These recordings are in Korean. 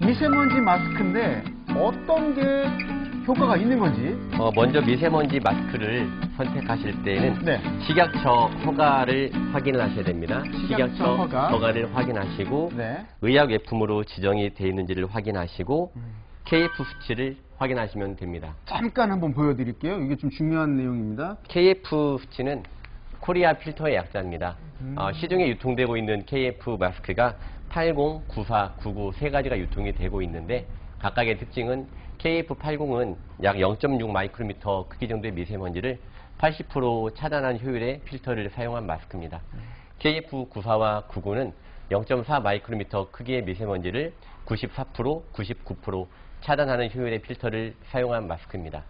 미세먼지 마스크인데 어떤 게 효과가 있는 건지. 먼저 미세먼지 마스크를 선택하실 때는 네. 식약처 허가를 확인을 하셔야 됩니다. 식약처 허가. 를 확인하시고 네. 의약외품으로 지정이 되어 있는지를 확인하시고 KF 수치를 확인하시면 됩니다. 잠깐 한번 보여드릴게요. 이게 좀 중요한 내용입니다. KF 수치는 코리아 필터의 약자입니다. 시중에 유통되고 있는 KF 마스크가 80, 94, 99 세 가지가 유통이 되고 있는데 각각의 특징은 KF80은 약 0.6 마이크로미터 크기 정도의 미세먼지를 80% 차단한 효율의 필터를 사용한 마스크입니다. KF94와 99는 0.4 마이크로미터 크기의 미세먼지를 94%, 99% 차단하는 효율의 필터를 사용한 마스크입니다.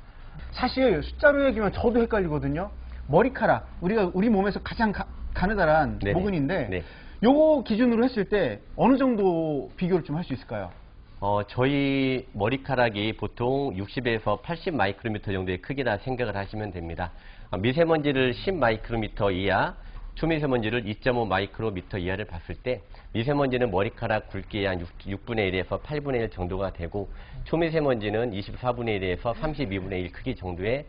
사실 숫자로 얘기하면 저도 헷갈리거든요. 머리카락, 우리 몸에서 가장 가느다란 네네. 모근인데 네. 요거 기준으로 했을 때 어느 정도 비교를 좀 할 수 있을까요? 저희 머리카락이 보통 60에서 80 마이크로미터 정도의 크기라 생각을 하시면 됩니다. 미세먼지를 10 마이크로미터 이하, 초미세먼지를 2.5 마이크로미터 이하를 봤을 때 미세먼지는 머리카락 굵기의 한 6분의 1에서 8분의 1 정도가 되고 초미세먼지는 24분의 1에서 32분의 1 크기 정도의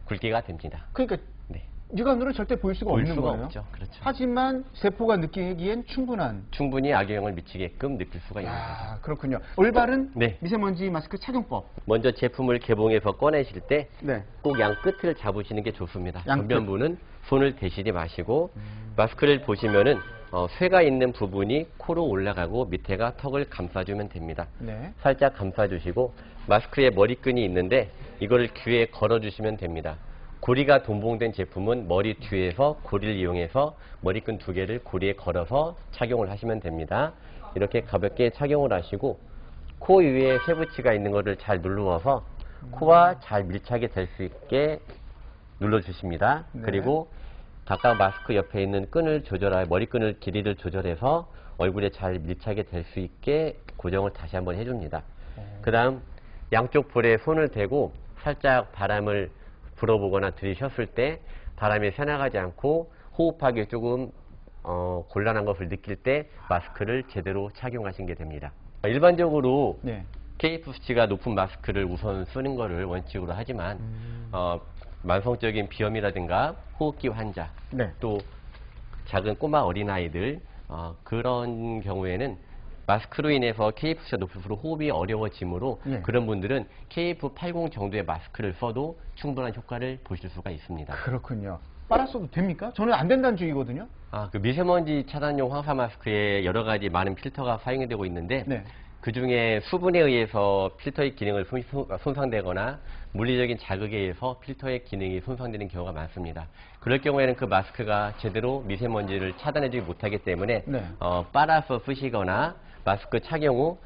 굵기가 됩니다. 그러니까 네. 육안으로 절대 보일 수가 보일 없는 수가 거예요. 없죠. 그렇죠. 하지만 세포가 느끼기엔 충분한. 충분히 악영향을 미치게끔 느낄 수가 있는 거죠. 아, 그렇군요. 올바른 네. 미세먼지 마스크 착용법. 먼저 제품을 개봉해서 꺼내실 때 네. 꼭 양 끝을 잡으시는 게 좋습니다. 양 끝. 전면부는 손을 대시지 마시고 마스크를 보시면은 쇠가 있는 부분이 코로 올라가고 밑에가 턱을 감싸주면 됩니다. 네. 살짝 감싸주시고 마스크에 머리끈이 있는데 이거를 귀에 걸어주시면 됩니다. 고리가 동봉된 제품은 머리 뒤에서 고리를 이용해서 머리끈 2개를 고리에 걸어서 착용을 하시면 됩니다. 이렇게 가볍게 착용을 하시고 코 위에 쇠붙이가 있는 것을 잘 눌러서 코와 잘 밀착이 될 수 있게 눌러주십니다. 네. 그리고 각각 마스크 옆에 있는 끈을 머리끈을 길이를 조절해서 얼굴에 잘 밀착이 될 수 있게 고정을 다시 한번 해줍니다. 그 다음 양쪽 볼에 손을 대고 살짝 바람을 불어보거나 들이쉬었을 때 바람이 새나가지 않고 호흡하기 조금 곤란한 것을 느낄 때 마스크를 제대로 착용하신 게 됩니다. 일반적으로 네. KF 수치가 높은 마스크를 우선 쓰는 것을 원칙으로 하지만 만성적인 비염이라든가 호흡기 환자 네. 또 작은 꼬마 어린아이들 그런 경우에는 마스크로 인해서 KF 수치가 높을수록 호흡이 어려워지므로 네. 그런 분들은 KF80 정도의 마스크를 써도 충분한 효과를 보실 수가 있습니다. 그렇군요. 빨았어도 됩니까? 저는 안 된다는 주의거든요. 그 미세먼지 차단용 황사 마스크에 여러 가지 많은 필터가 사용이 되고 있는데 네. 그 중에 수분에 의해서 필터의 기능을 손상되거나 물리적인 자극에 의해서 필터의 기능이 손상되는 경우가 많습니다. 그럴 경우에는 그 마스크가 제대로 미세먼지를 차단해주지 못하기 때문에 네. 빨아서 쓰시거나 마스크 착용 후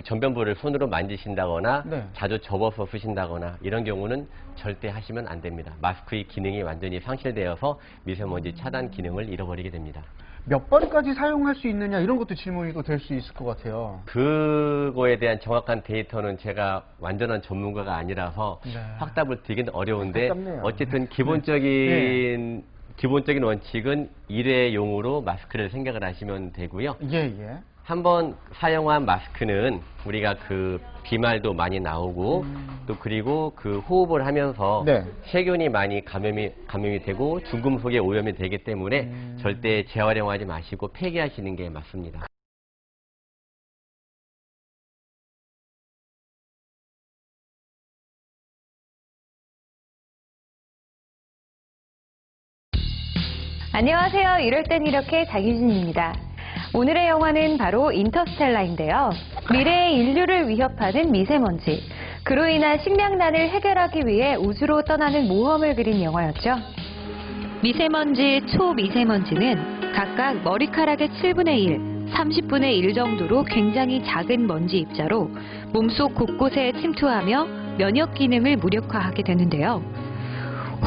전면부를 손으로 만지신다거나 네. 자주 접어서 쓰신다거나 이런 경우는 절대 하시면 안 됩니다. 마스크의 기능이 완전히 상실되어서 미세먼지 차단 기능을 잃어버리게 됩니다. 몇 번까지 사용할 수 있느냐 이런 것도 질문이 또 될 수 있을 것 같아요. 그거에 대한 정확한 데이터는 제가 완전한 전문가가 아니라서 네. 확답을 드리긴 어려운데 아깝네요. 어쨌든 네. 기본적인 원칙은 일회용으로 마스크를 생각을 하시면 되고요. 예, 예. 한번 사용한 마스크는 우리가 그 비말도 많이 나오고 또 그리고 그 호흡을 하면서 네. 세균이 많이 감염이 되고 중금속에 오염이 되기 때문에 절대 재활용하지 마시고 폐기하시는 게 맞습니다. 안녕하세요. 이럴 땐 이렇게 장유진입니다. 오늘의 영화는 바로 인터스텔라인데요. 미래의 인류를 위협하는 미세먼지, 그로 인한 식량난을 해결하기 위해 우주로 떠나는 모험을 그린 영화였죠. 미세먼지, 초미세먼지는 각각 머리카락의 7분의 1, 30분의 1 정도로 굉장히 작은 먼지 입자로 몸속 곳곳에 침투하며 면역 기능을 무력화하게 되는데요.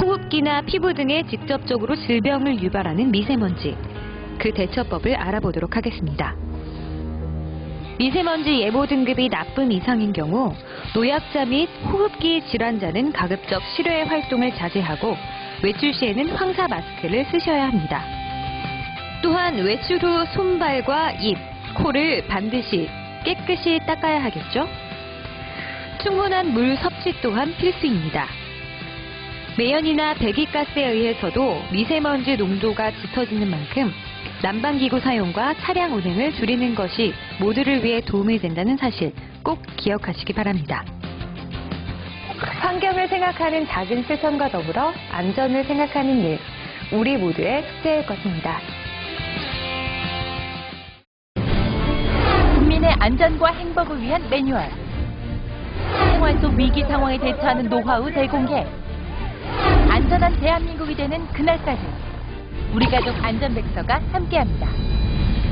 호흡기나 피부 등에 직접적으로 질병을 유발하는 미세먼지, 그 대처법을 알아보도록 하겠습니다. 미세먼지 예보 등급이 나쁨 이상인 경우 노약자 및 호흡기 질환자는 가급적 실외 활동을 자제하고 외출 시에는 황사 마스크를 쓰셔야 합니다. 또한 외출 후 손발과 입, 코를 반드시 깨끗이 닦아야 하겠죠? 충분한 물 섭취 또한 필수입니다. 매연이나 배기가스에 의해서도 미세먼지 농도가 짙어지는 만큼 난방기구 사용과 차량 운행을 줄이는 것이 모두를 위해 도움이 된다는 사실 꼭 기억하시기 바랍니다. 환경을 생각하는 작은 실천과 더불어 안전을 생각하는 일, 우리 모두의 숙제일 것입니다. 국민의 안전과 행복을 위한 매뉴얼. 생활 속 위기 상황에 대처하는 노하우 대공개. 안전한 대한민국이 되는 그날까지 우리 가족 안전백서가 함께합니다.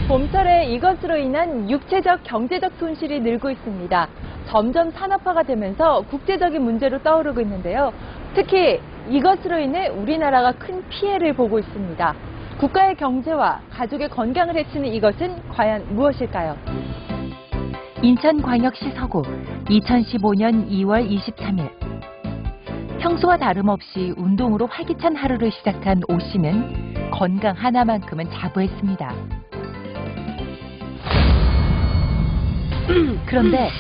봄철에 이것으로 인한 육체적, 경제적 손실이 늘고 있습니다. 점점 산업화가 되면서 국제적인 문제로 떠오르고 있는데요. 특히 이것으로 인해 우리나라가 큰 피해를 보고 있습니다. 국가의 경제와 가족의 건강을 해치는 이것은 과연 무엇일까요? 인천광역시 서구 2015년 2월 23일 평소와 다름없이 운동으로 활기찬 하루를 시작한 오 씨는 건강 하나만큼은 자부했습니다. 그런데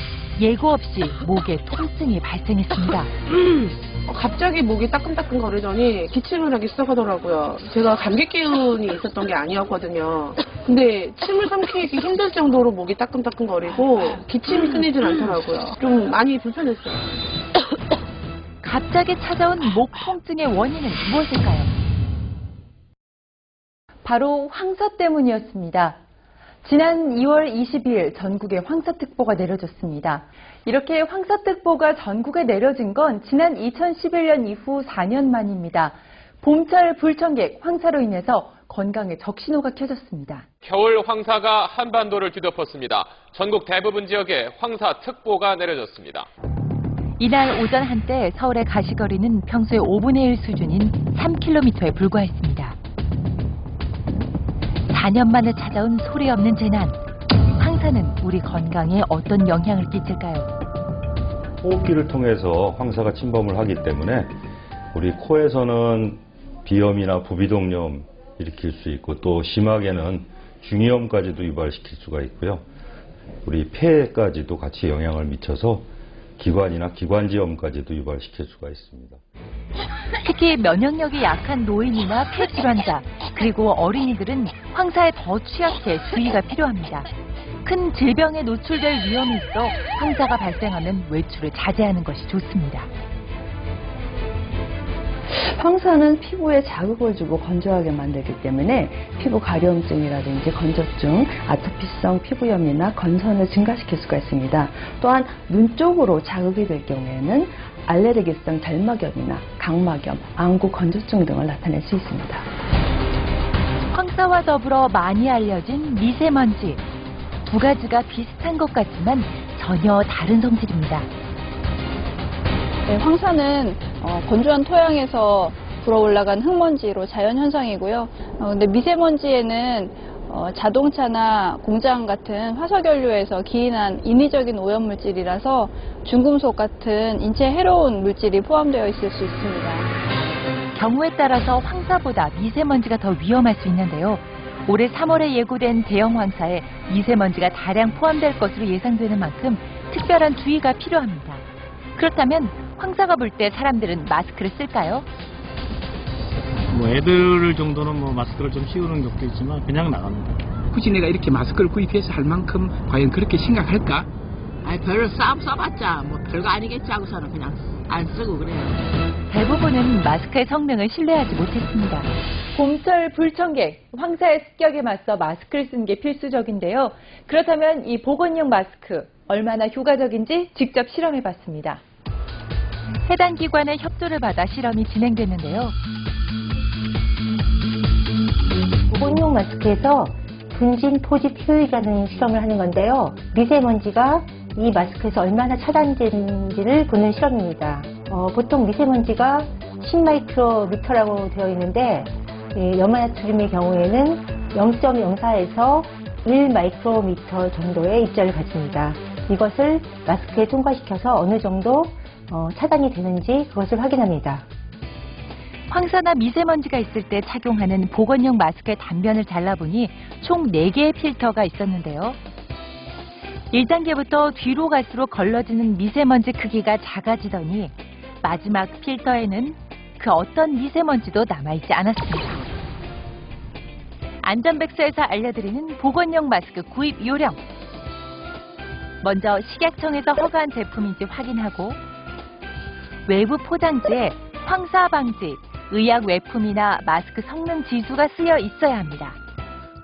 예고 없이 목에 통증이 발생했습니다. 갑자기 목이 따끔따끔 거리더니 기침을 하기 시작하더라고요. 제가 감기 기운이 있었던 게 아니었거든요. 근데 침을 삼키기 힘들 정도로 목이 따끔따끔 거리고 기침이 끊이질 않더라고요. 좀 많이 불편했어요. 갑자기 찾아온 목 통증의 원인은 무엇일까요? 바로 황사 때문이었습니다. 지난 2월 22일 전국에 황사특보가 내려졌습니다. 이렇게 황사특보가 전국에 내려진 건 지난 2011년 이후 4년 만입니다. 봄철 불청객 황사로 인해서 건강에 적신호가 켜졌습니다. 겨울 황사가 한반도를 뒤덮었습니다. 전국 대부분 지역에 황사특보가 내려졌습니다. 이날 오전 한때 서울의 가시거리는 평소의 5분의 1 수준인 3km에 불과했습니다. 4년 만에 찾아온 소리 없는 재난. 황사는 우리 건강에 어떤 영향을 끼칠까요? 호흡기를 통해서 황사가 침범을 하기 때문에 우리 코에서는 비염이나 부비동염 일으킬 수 있고 또 심하게는 중이염까지도 유발시킬 수가 있고요. 우리 폐에까지도 같이 영향을 미쳐서 기관이나 기관지염까지도 유발시킬 수가 있습니다. 특히 면역력이 약한 노인이나 폐질환자 그리고 어린이들은 황사에 더 취약해 주의가 필요합니다. 큰 질병에 노출될 위험이 있어 황사가 발생하면 외출을 자제하는 것이 좋습니다. 황사는 피부에 자극을 주고 건조하게 만들기 때문에 피부 가려움증이라든지 건조증, 아토피성 피부염이나 건선을 증가시킬 수가 있습니다. 또한 눈 쪽으로 자극이 될 경우에는 알레르기성 결막염이나 각막염, 안구 건조증 등을 나타낼 수 있습니다. 황사와 더불어 많이 알려진 미세먼지. 두 가지가 비슷한 것 같지만 전혀 다른 성질입니다. 네, 황사는 건조한 토양에서 불어올라간 흙먼지로 자연현상이고요. 근데 미세먼지에는 자동차나 공장 같은 화석연료에서 기인한 인위적인 오염물질이라서 중금속 같은 인체에 해로운 물질이 포함되어 있을 수 있습니다. 경우에 따라서 황사보다 미세먼지가 더 위험할 수 있는데요. 올해 3월에 예고된 대형 황사에 미세먼지가 다량 포함될 것으로 예상되는 만큼 특별한 주의가 필요합니다. 그렇다면 황사가 불 때 사람들은 마스크를 쓸까요? 애들 정도는 마스크를 좀 씌우는 것도 있지만 그냥 나갑니다. 굳이 내가 이렇게 마스크를 구입해서 할 만큼 과연 그렇게 심각할까? 별로 써봤자 별거 아니겠지 하고서는 그냥 안 쓰고 그래요. 대부분은 마스크의 성능을 신뢰하지 못했습니다. 봄철 불청객, 황사의 습격에 맞서 마스크를 쓰는 게 필수적인데요. 그렇다면 이 보건용 마스크 얼마나 효과적인지 직접 실험해봤습니다. 해당 기관의 협조를 받아 실험이 진행됐는데요. 보건용 마스크에서 분진 포집 효율이라는 실험을 하는 건데요. 미세먼지가 이 마스크에서 얼마나 차단되는지를 보는 실험입니다. 보통 미세먼지가 10마이크로미터라고 되어 있는데 염화나트륨의 경우에는 0.04에서 1마이크로미터 정도의 입자를 가집니다. 이것을 마스크에 통과시켜서 어느 정도 차단이 되는지 그것을 확인합니다. 황사나 미세먼지가 있을 때 착용하는 보건용 마스크의 단면을 잘라보니 총 4개의 필터가 있었는데요. 1단계부터 뒤로 갈수록 걸러지는 미세먼지 크기가 작아지더니 마지막 필터에는 그 어떤 미세먼지도 남아있지 않았습니다. 안전백서에서 알려드리는 보건용 마스크 구입 요령. 먼저 식약청에서 허가한 제품인지 확인하고 외부 포장지에 황사 방지, 의약 외품이나 마스크 성능 지수가 쓰여 있어야 합니다.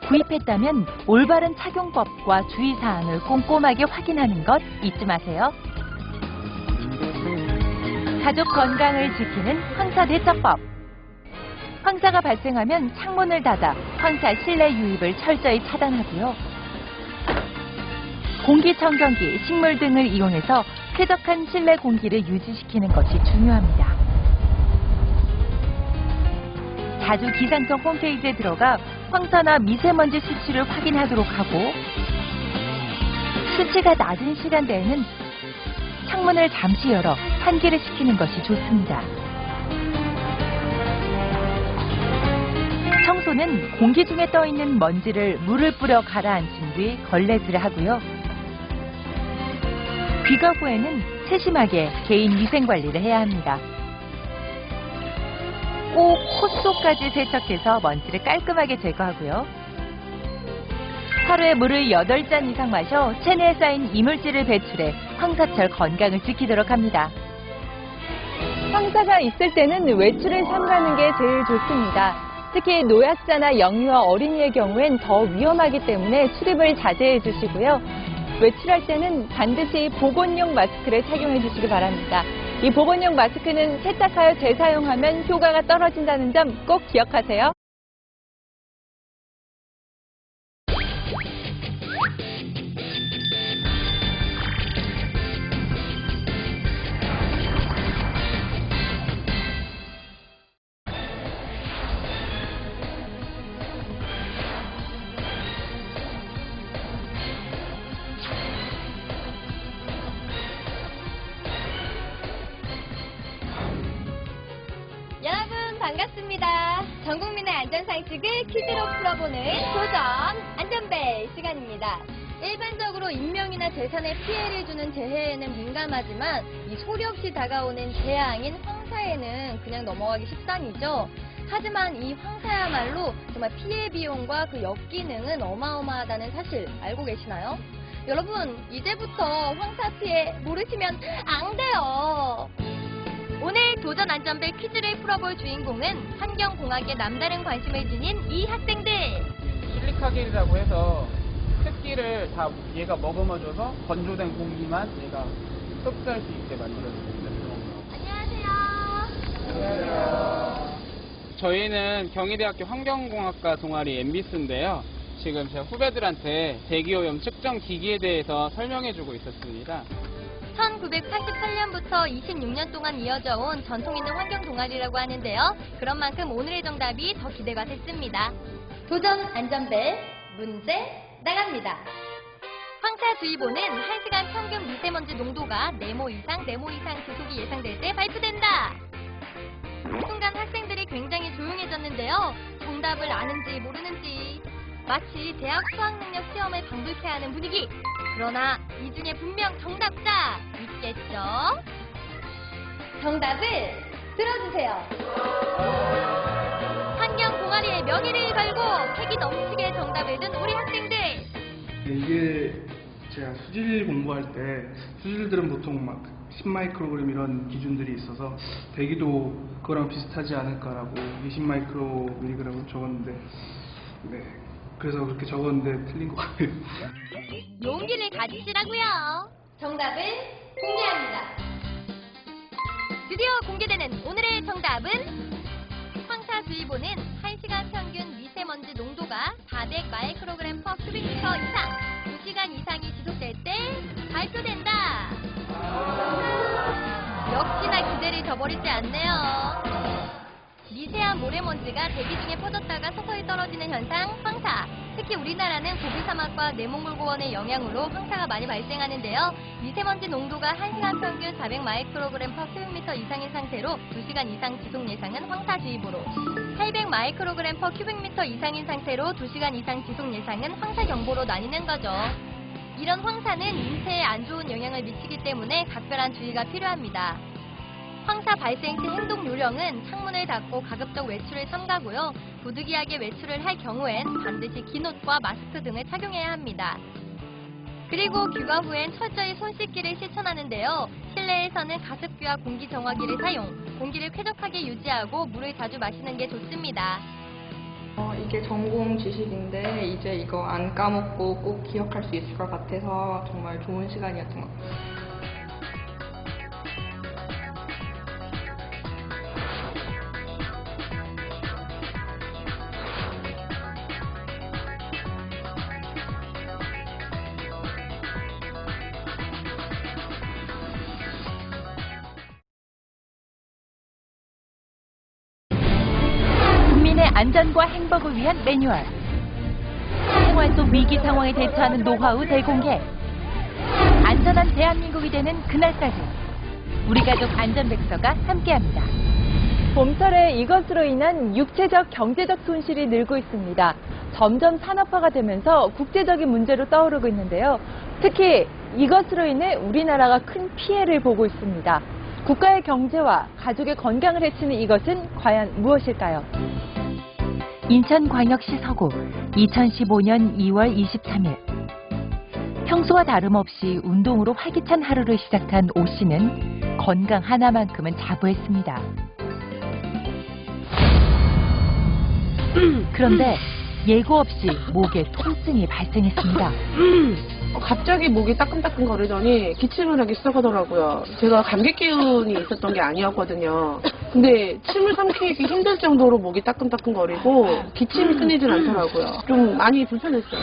구입했다면 올바른 착용법과 주의사항을 꼼꼼하게 확인하는 것 잊지 마세요. 가족 건강을 지키는 황사 대처법. 황사가 발생하면 창문을 닫아 황사 실내 유입을 철저히 차단하고요. 공기청정기, 식물 등을 이용해서 쾌적한 실내 공기를 유지시키는 것이 중요합니다. 자주 기상청 홈페이지에 들어가 황사나 미세먼지 수치를 확인하도록 하고 수치가 낮은 시간대에는 창문을 잠시 열어 환기를 시키는 것이 좋습니다. 청소는 공기 중에 떠있는 먼지를 물을 뿌려 가라앉힌 뒤 걸레질을 하고요. 귀가 후에는 세심하게 개인 위생관리를 해야 합니다. 꼭 코 속까지 세척해서 먼지를 깔끔하게 제거하고요. 하루에 물을 8잔 이상 마셔 체내에 쌓인 이물질을 배출해 황사철 건강을 지키도록 합니다. 황사가 있을 때는 외출을 삼가는 게 제일 좋습니다. 특히 노약자나 영유아 어린이의 경우엔 더 위험하기 때문에 출입을 자제해 주시고요. 외출할 때는 반드시 보건용 마스크를 착용해 주시기 바랍니다. 이 보건용 마스크는 세탁하여 재사용하면 효과가 떨어진다는 점 꼭 기억하세요. 여러분 반갑습니다. 전국민의 안전상식을 퀴즈로 풀어보는 도전 안전벨 시간입니다. 일반적으로 인명이나 재산에 피해를 주는 재해에는 민감하지만 이 소리 없이 다가오는 재앙인 황사에는 그냥 넘어가기 십상이죠. 하지만 이 황사야말로 정말 피해 비용과 그 역기능은 어마어마하다는 사실 알고 계시나요? 여러분 이제부터 황사 피해 모르시면 안 돼요. 오늘 도전 안전벨 퀴즈를 풀어볼 주인공은 환경공학에 남다른 관심을 지닌 이 학생들. 실리카겔이라고 해서 습기를 다 얘가 머금어줘서 건조된 공기만 얘가 흡수할 수 있게 만들어줍니다. 안녕하세요. 저희는 경희대학교 환경공학과 동아리 엠비스인데요. 지금 제 후배들한테 대기오염 측정 기기에 대해서 설명해주고 있었습니다. 1988년부터 26년 동안 이어져 온 전통 있는 환경 동아리라고 하는데요. 그런 만큼 오늘의 정답이 더 기대가 됐습니다. 도전 안전벨 문제 나갑니다. 황사주의보는 1시간 평균 미세먼지 농도가 네모 이상 지속이 예상될 때 발표된다. 순간 학생들이 굉장히 조용해졌는데요. 정답을 아는지 모르는지 마치 대학 수학능력 시험을 방불케 하는 분위기. 그러나 이 중에 분명 정답자 있겠죠? 정답을 들어주세요. 환경 동아리의 명예를 걸고 패기 넘치게 정답을 든 우리 학생들. 이게 제가 수질 공부할 때 수질들은 보통 막 10마이크로그램 이런 기준들이 있어서 대기도 그거랑 비슷하지 않을까라고 20마이크로미리그램을 적었는데 네. 그래서 그렇게 적었는데 틀린 것 같아요. 용기를 가지시라고요. 정답을 공개합니다. 드디어 공개되는 오늘의 정답은 황사주의보는 1시간 평균 미세먼지 농도가 400 마이크로그램 퍼 큐빅미터 이상 2시간 이상이 지속될 때 발표된다. 역시나 기대를 저버리지 않네요. 미세한 모래먼지가 대기 중에 퍼졌다가 서서히 떨어지는 현상, 황사. 특히 우리나라는 고비사막과 내몽골고원의 영향으로 황사가 많이 발생하는데요. 미세먼지 농도가 1시간 평균 400 마이크로그램 퍼 큐빅미터 이상인 상태로 2시간 이상 지속 예상은 황사주의보로, 800 마이크로그램 퍼 큐빅미터 이상인 상태로 2시간 이상 지속 예상은 황사경보로 나뉘는 거죠. 이런 황사는 인체에 안 좋은 영향을 미치기 때문에 각별한 주의가 필요합니다. 황사 발생 시 행동 요령은 창문을 닫고 가급적 외출을 삼가고요. 부득이하게 외출을 할 경우엔 반드시 긴 옷과 마스크 등을 착용해야 합니다. 그리고 귀가 후엔 철저히 손 씻기를 실천하는데요. 실내에서는 가습기와 공기정화기를 사용, 공기를 쾌적하게 유지하고 물을 자주 마시는 게 좋습니다. 이게 전공 지식인데 이제 이거 안 까먹고 꼭 기억할 수 있을 것 같아서 정말 좋은 시간이었던 것 같아요. 국민의 안전과 행복을 위한 매뉴얼, 생활 속 위기 상황에 대처하는 노하우 대공개, 안전한 대한민국이 되는 그날까지 우리 가족 안전백서가 함께합니다. 봄철에 이것으로 인한 육체적, 경제적 손실이 늘고 있습니다. 점점 산업화가 되면서 국제적인 문제로 떠오르고 있는데요. 특히 이것으로 인해 우리나라가 큰 피해를 보고 있습니다. 국가의 경제와 가족의 건강을 해치는 이것은 과연 무엇일까요? 인천광역시 서구 2015년 2월 23일 평소와 다름없이 운동으로 활기찬 하루를 시작한 오 씨는 건강 하나만큼은 자부했습니다. 그런데 예고 없이 목에 통증이 발생했습니다. 갑자기 목이 따끔따끔 거리더니 기침을 하기 시작하더라고요. 제가 감기 기운이 있었던 게 아니었거든요. 근데 침을 삼키기 힘들 정도로 목이 따끔따끔 거리고 기침이 끊이질 않더라고요. 좀 많이 불편했어요.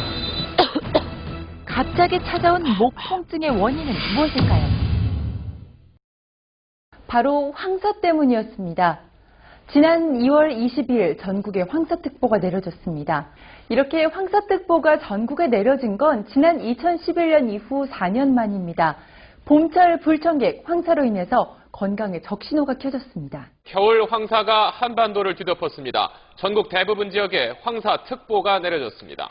갑자기 찾아온 목 통증의 원인은 무엇일까요? 바로 황사 때문이었습니다. 지난 2월 22일 전국에 황사특보가 내려졌습니다. 이렇게 황사특보가 전국에 내려진 건 지난 2011년 이후 4년 만입니다. 봄철 불청객 황사로 인해서 건강에 적신호가 켜졌습니다. 겨울 황사가 한반도를 뒤덮었습니다. 전국 대부분 지역에 황사특보가 내려졌습니다.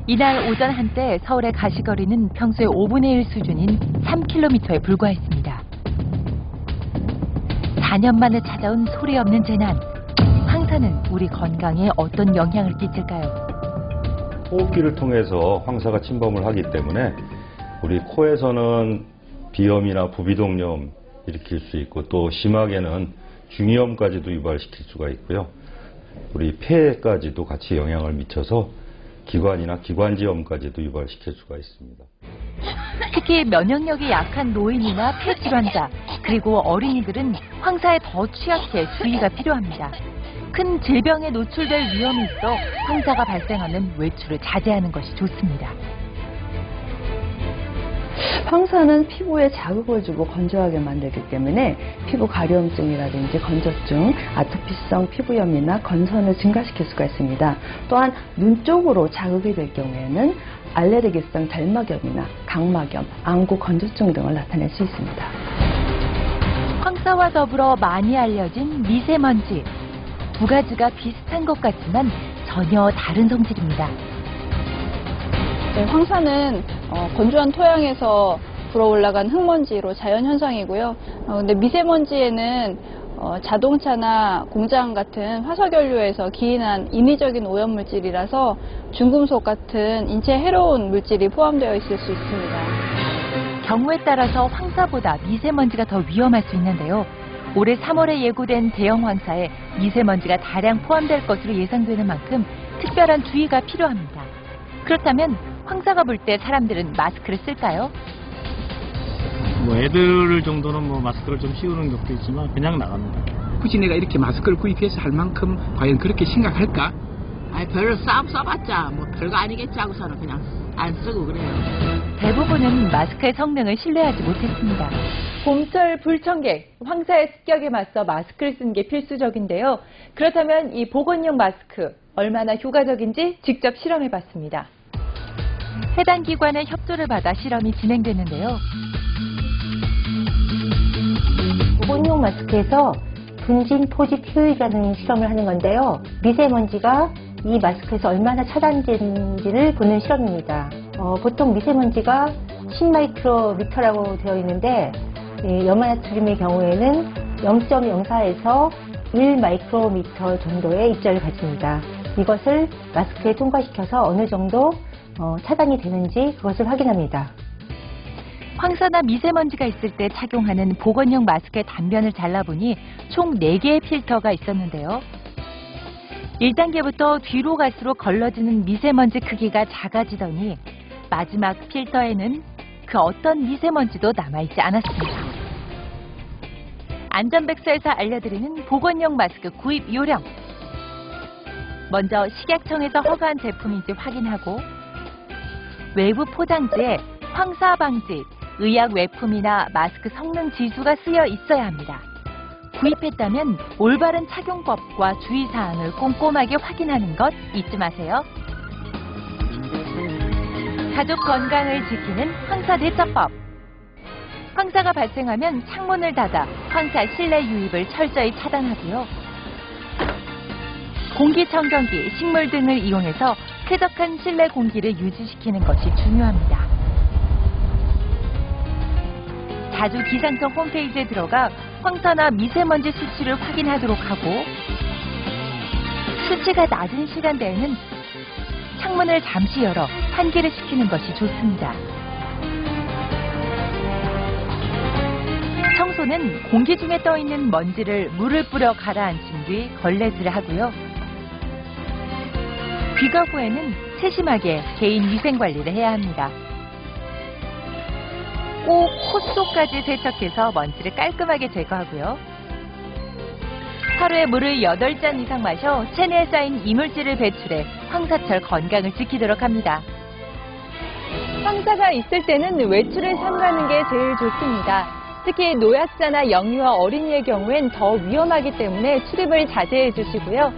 이날 오전 한때 서울의 가시거리는 평소의 5분의 1 수준인 3km에 불과했습니다. 4년 만에 찾아온 소리 없는 재난. 황사는 우리 건강에 어떤 영향을 끼칠까요? 호흡기를 통해서 황사가 침범을 하기 때문에 우리 코에서는 비염이나 부비동염 일으킬 수 있고 또 심하게는 중이염까지도 유발시킬 수가 있고요. 우리 폐에까지도 같이 영향을 미쳐서 기관이나 기관지염까지도 유발시킬 수가 있습니다. 특히 면역력이 약한 노인이나 폐질환자 그리고 어린이들은 황사에 더 취약해 주의가 필요합니다. 큰 질병에 노출될 위험이 있어 황사가 발생하면 외출을 자제하는 것이 좋습니다. 황사는 피부에 자극을 주고 건조하게 만들기 때문에 피부 가려움증이라든지 건조증, 아토피성 피부염이나 건선을 증가시킬 수가 있습니다. 또한 눈 쪽으로 자극이 될 경우에는 알레르기성 결막염이나 각막염, 안구 건조증 등을 나타낼 수 있습니다. 황사와 더불어 많이 알려진 미세먼지. 두 가지가 비슷한 것 같지만 전혀 다른 성질입니다. 네, 황사는 건조한 토양에서 불어올라간 흙먼지로 자연현상이고요. 근데 미세먼지에는 자동차나 공장 같은 화석연료에서 기인한 인위적인 오염물질이라서 중금속 같은 인체에 해로운 물질이 포함되어 있을 수 있습니다. 경우에 따라서 황사보다 미세먼지가 더 위험할 수 있는데요. 올해 3월에 예고된 대형 황사에 미세먼지가 다량 포함될 것으로 예상되는 만큼 특별한 주의가 필요합니다. 그렇다면 황사가 불 때 사람들은 마스크를 쓸까요? 뭐 애들 정도는 뭐 마스크를 좀 씌우는 것도 있지만 그냥 나갑니다. 굳이 내가 이렇게 마스크를 구입해서 할 만큼 과연 그렇게 심각할까? 아니 별로 써봤자 뭐 별거 아니겠지 하고서는 그냥 안 쓰고 그래요. 대부분은 마스크의 성능을 신뢰하지 못했습니다. 봄철 불청객, 황사의 습격에 맞서 마스크를 쓰는 게 필수적인데요. 그렇다면 이 보건용 마스크 얼마나 효과적인지 직접 실험해봤습니다. 해당 기관의 협조를 받아 실험이 진행됐는데요. 보건용 마스크에서 분진 포집 효율이라는 실험을 하는 건데요. 미세먼지가 이 마스크에서 얼마나 차단되는지를 보는 실험입니다. 보통 미세먼지가 10마이크로미터라고 되어 있는데 염화나트륨의 경우에는 0.04에서 1마이크로미터 정도의 입자를 가집니다. 이것을 마스크에 통과시켜서 어느 정도 차단이 되는지 그것을 확인합니다. 황사나 미세먼지가 있을 때 착용하는 보건용 마스크의 단면을 잘라보니 총 4개의 필터가 있었는데요. 1단계부터 뒤로 갈수록 걸러지는 미세먼지 크기가 작아지더니 마지막 필터에는 그 어떤 미세먼지도 남아있지 않았습니다. 안전백서에서 알려드리는 보건용 마스크 구입 요령. 먼저 식약청에서 허가한 제품인지 확인하고 외부 포장지에 황사 방지, 의약 외품이나 마스크 성능 지수가 쓰여 있어야 합니다. 구입했다면 올바른 착용법과 주의사항을 꼼꼼하게 확인하는 것 잊지 마세요. 가족 건강을 지키는 황사 대처법. 황사가 발생하면 창문을 닫아 황사 실내 유입을 철저히 차단하고요. 공기청정기, 식물 등을 이용해서 쾌적한 실내 공기를 유지시키는 것이 중요합니다. 자주 기상청 홈페이지에 들어가 황사나 미세먼지 수치를 확인하도록 하고 수치가 낮은 시간대에는 창문을 잠시 열어 환기를 시키는 것이 좋습니다. 청소는 공기 중에 떠있는 먼지를 물을 뿌려 가라앉힌 뒤 걸레질을 하고요. 귀가 후에는 세심하게 개인 위생관리를 해야 합니다. 꼭 코 속까지 세척해서 먼지를 깔끔하게 제거하고요. 하루에 물을 8잔 이상 마셔 체내에 쌓인 이물질을 배출해 황사철 건강을 지키도록 합니다. 황사가 있을 때는 외출을 삼가는 게 제일 좋습니다. 특히 노약자나 영유아 어린이의 경우엔 더 위험하기 때문에 출입을 자제해 주시고요.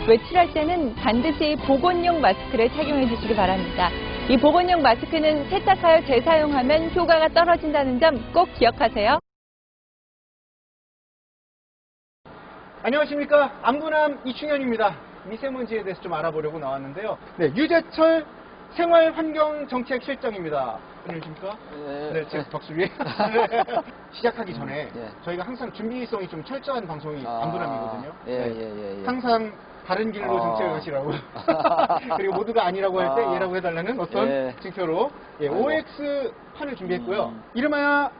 외출할 때는 반드시 보건용 마스크를 착용해 주시기 바랍니다. 이 보건용 마스크는 세탁하여 재사용하면 효과가 떨어진다는 점 꼭 기억하세요. 안녕하십니까. 안부남 이충현입니다. 미세먼지에 대해서 좀 알아보려고 나왔는데요. 네, 유재철 생활환경정책실장입니다. 안녕하십니까? 네, 제 덕수 위에. 시작하기 전에 저희가 항상 준비성이 좀 철저한 방송이 안부남이거든요. 항상 다른 길로 정책을 가시라고. 그리고 모두가 아니라고 할 때 얘라고 해달라는 어떤 징표로 OX 판을 준비했고요. 이름하여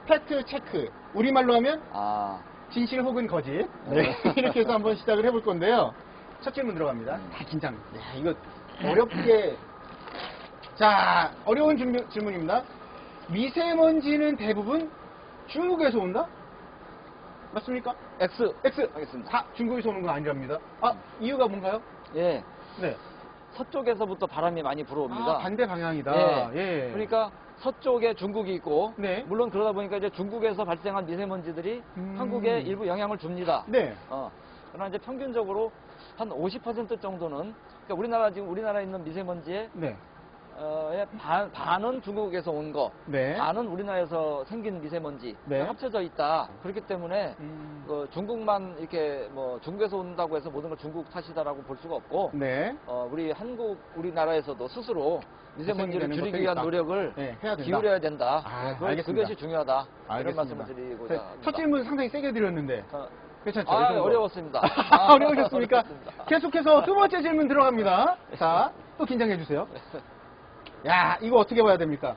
팩트 체크. 우리말로 하면 진실 혹은 거짓. 네. 이렇게 해서 한번 시작을 해볼 건데요. 첫 질문 들어갑니다. 다 긴장. 이거 어렵게. 자, 어려운 질문입니다. 미세먼지는 대부분 중국에서 온다? 맞습니까? X. 하겠습니다. 다 중국에서 오는 건 아니랍니다. 이유가 뭔가요? 예. 네. 서쪽에서부터 바람이 많이 불어옵니다. 반대 방향이다. 예. 그러니까 서쪽에 중국이 있고, 네. 물론 그러다 보니까 이제 중국에서 발생한 미세먼지들이 한국에 일부 영향을 줍니다. 네. 그러나 이제 평균적으로 한 50% 정도는, 그러니까 우리나라에 있는 미세먼지의 반은 중국에서 온 거, 반은 우리나라에서 생긴 미세먼지 합쳐져 있다. 그렇기 때문에 중국만 이렇게 중국에서 온다고 해서 모든 걸 중국 탓이다라고 볼 수가 없고, 우리나라에서도 스스로 미세먼지를 줄이기 위한 노력을 기울여야 된다. 그것이 중요하다. 이런 말씀을 드리고자 합니다. 첫 질문 상당히 세게 드렸는데 괜찮죠? 어려웠습니다. 어려우셨습니까? 어렵습니다. 계속해서 두 번째 질문 들어갑니다. 자, 또 긴장해 주세요. 야, 이거 어떻게 봐야 됩니까?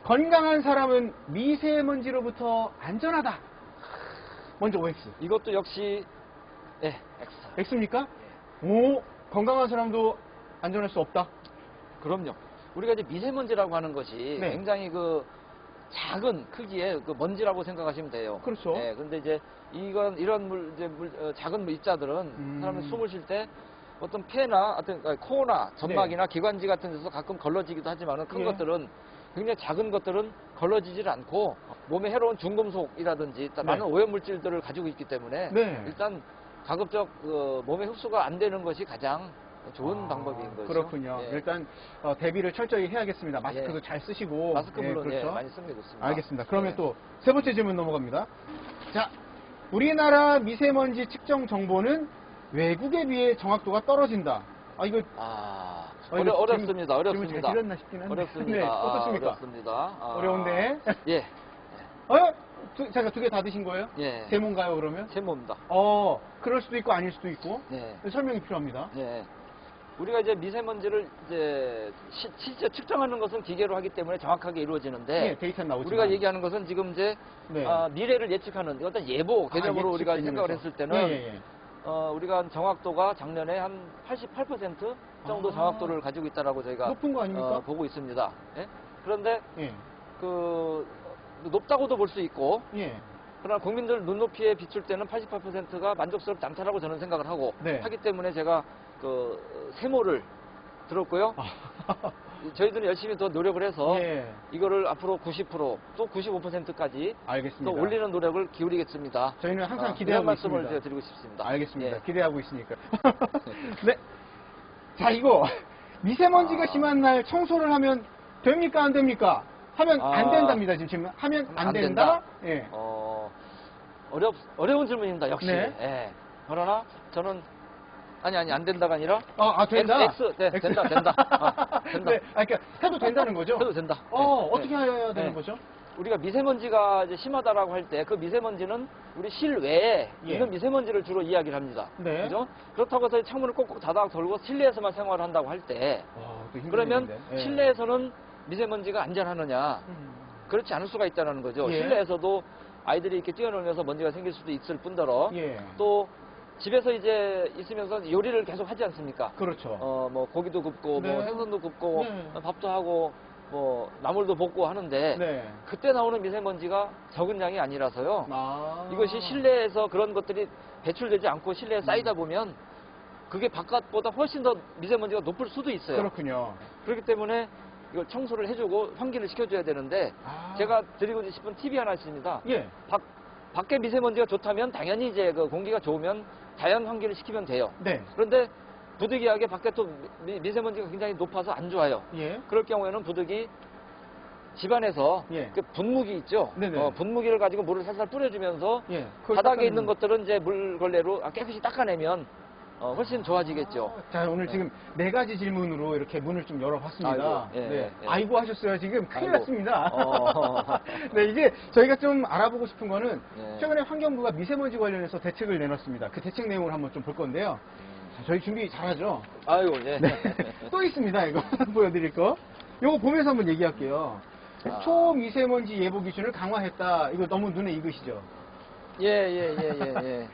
건강한 사람은 미세먼지로부터 안전하다. 먼저 OX. 이것도 역시 X. X입니까? 오, 건강한 사람도 안전할 수 없다. 그럼요. 우리가 이제 미세먼지라고 하는 것이 굉장히 작은 크기의 먼지라고 생각하시면 돼요. 그렇죠. 근데 이제 이런 작은 입자들은 사람이 숨을 쉴 때 어떤 폐나 코나 점막이나 기관지 같은 데서 가끔 걸러지기도 하지만 큰 것들은 굉장히 작은 것들은 걸러지질 않고 몸에 해로운 중금속이라든지 많은 오염물질들을 가지고 있기 때문에 일단 가급적 몸에 흡수가 안 되는 것이 가장 좋은 방법인 거죠. 그렇군요. 일단 대비를 철저히 해야겠습니다. 마스크도 잘 쓰시고. 마스크 물론 그렇죠. 많이 쓰는 게 좋습니다. 알겠습니다. 그러면 또 세 번째 질문 넘어갑니다. 자, 우리나라 미세먼지 측정 정보는 외국에 비해 정확도가 떨어진다. 이거 어렵습니다. 질문 잘 드렸나 싶긴 한데. 어렵습니다. 네, 어떻습니까? 어렵습니다. 어려운데. 예. 제가 두 개 다 드신 거예요? 예. 세모인가요, 그러면? 세모입니다. 그럴 수도 있고 아닐 수도 있고. 네. 설명이 필요합니다. 네. 우리가 이제 미세먼지를 이제 실제 측정하는 것은 기계로 하기 때문에 정확하게 이루어지는데 네, 데이터 나오지만 우리가 얘기하는 것은 지금 이제 네. 미래를 예측하는 어떤 예보 개념으로 우리가 생각을 했을 때는 우리가 정확도가 작년에 한 88% 정도 정확도를 가지고 있다라고 저희가 높은 거 아닙니까? 보고 있습니다. 예? 그런데 예. 높다고도 볼 수 있고 예. 그러나 국민들 눈높이에 비출 때는 88%가 만족스럽지 않다라고 저는 생각을 하고 하기 때문에 제가 세모를 들었고요. 저희들은 열심히 더 노력을 해서 이거를 앞으로 90% 또 95%까지 알겠습니다. 또 올리는 노력을 기울이겠습니다. 저희는 항상 이런 기대하고 말씀을 있습니다. 드리고 싶습니다. 알겠습니다. 예. 기대하고 있으니까. 네. 자, 이거 미세먼지가 심한 날 청소를 하면 됩니까 안 됩니까? 하면 안 된답니다. 지금 하면 안 된다. 예. 어려운 질문입니다. 역시. 네. 예. 그러나 저는 아니 안 된다가 아니라 된다. X. 네, 된다. 된다. 네, 그러니까 해도 된다는 거죠? 해도 된다. 어떻게 해야 되는 거죠? 우리가 미세먼지가 이제 심하다라고 할 때 그 미세먼지는 우리 실외에 있는 미세먼지를 주로 이야기를 합니다. 네. 그죠? 그렇다고 해서 창문을 꼭꼭 닫아 돌고 실내에서만 생활을 한다고 할 때 그러면 실내에서는 미세먼지가 안전하느냐? 그렇지 않을 수가 있다는 거죠. 실내에서도 아이들이 이렇게 뛰어놀면서 먼지가 생길 수도 있을 뿐더러 또 집에서 이제 있으면서 요리를 계속 하지 않습니까? 그렇죠. 뭐 고기도 굽고 뭐 생선도 굽고 밥도 하고 뭐 나물도 볶고 하는데 그때 나오는 미세먼지가 적은 양이 아니라서요. 이것이 실내에서 그런 것들이 배출되지 않고 실내에 쌓이다 보면 그게 바깥보다 훨씬 더 미세먼지가 높을 수도 있어요. 그렇군요. 그렇기 때문에 이걸 청소를 해주고 환기를 시켜줘야 되는데 제가 드리고 싶은 팁이 하나 있습니다. 밖에 미세먼지가 좋다면 당연히 이제 그 공기가 좋으면 자연 환기를 시키면 돼요. 그런데 부득이하게 밖에 또 미세먼지가 굉장히 높아서 안 좋아요. 그럴 경우에는 부득이 집안에서 그 분무기 있죠. 분무기를 가지고 물을 살살 뿌려주면서 바닥에 있는 것들은 이제 물걸레로 깨끗이 닦아내면 훨씬 좋아지겠죠. 자, 오늘 지금 4가지 질문으로 이렇게 문을 좀 열어봤습니다. 아이고, 아이고 하셨어요. 지금 큰일 났습니다. 네, 이제 저희가 좀 알아보고 싶은 거는 최근에 환경부가 미세먼지 관련해서 대책을 내놨습니다. 그 대책 내용을 한번 좀 볼 건데요. 자, 저희 준비 잘하죠? 아이고, 또 있습니다. 이거 보여드릴 거. 이거 보면서 한번 얘기할게요. 초미세먼지 예보 기준을 강화했다. 이거 너무 눈에 익으시죠? 네,